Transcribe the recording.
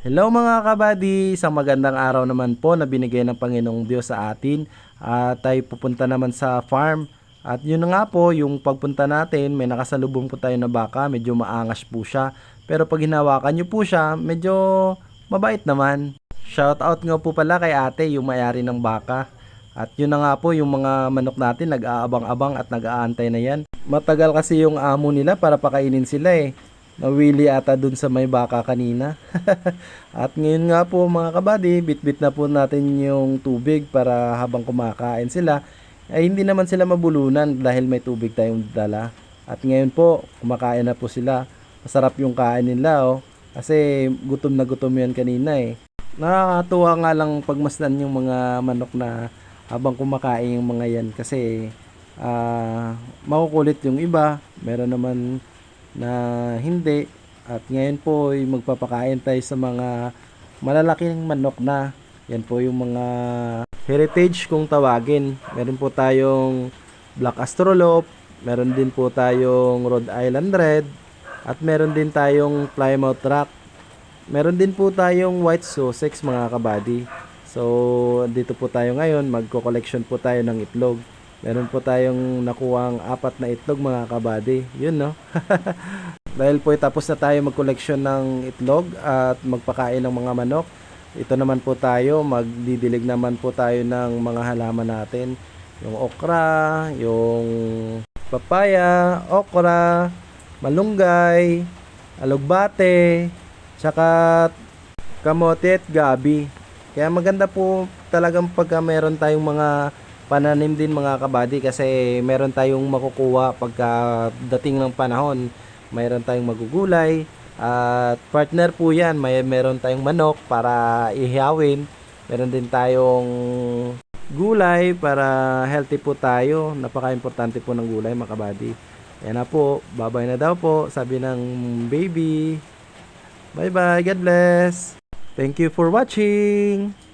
Hello mga kabady, isang magandang araw naman po na binigay ng Panginoong Diyos sa atin at tayo pupunta naman sa farm. At yun na nga po, yung pagpunta natin, may nakasalubong po tayo na baka, medyo maangas po siya. Pero pag hinawakan nyo po siya, medyo mabait naman. Shout out nga po pala kay ate, yung may-ari ng baka. At yun na nga po, yung mga manok natin nag-aabang-abang at nag-aantay na yan. Matagal kasi yung amo nila para pakainin sila eh. Nawili ata dun sa may baka kanina. At ngayon nga po mga kabady, bitbit na po natin yung tubig para habang kumakain sila, ay hindi naman sila mabulunan dahil may tubig tayong dala. At ngayon po, kumakain na po sila. Masarap yung kain nila oh. Kasi gutom na gutom yan kanina eh. Nakakatuwa nga lang pagmasdan yung mga manok na habang kumakain yung mga yan kasi makukulit yung iba. Meron naman na hindi. At ngayon po ay magpapakain tayo sa mga malalaking manok na. Yan po yung mga heritage kung tawagin. Meron po tayong Black Astrolop, meron din po tayong Rhode Island Red, at meron din tayong Plymouth Rock. Meron din po tayong White Sussex mga kabady. So, dito po tayo ngayon, magko-collection po tayo ng itlog. Meron po tayong nakuhang 4 na itlog mga kabady. Yun no. Dahil po tapos na tayo mag-collection ng itlog at magpakain ng mga manok. Ito naman po tayo, magdidilig naman po tayo ng mga halaman natin. Yung okra, yung papaya, okra, malunggay, alugbate, tsaka kamote at gabi. Kaya maganda po talagang pagka meron tayong mga pananim din mga kabady kasi meron tayong makukuha pagka dating ng panahon. Mayroon tayong magugulay at partner po yan, meron tayong manok para ihawin, meron din tayong gulay para healthy po tayo. Napaka-importante po ng gulay mga kabady. Yan na po, bye-bye na daw po sabi ng baby. Bye bye, God bless. Thank you for watching.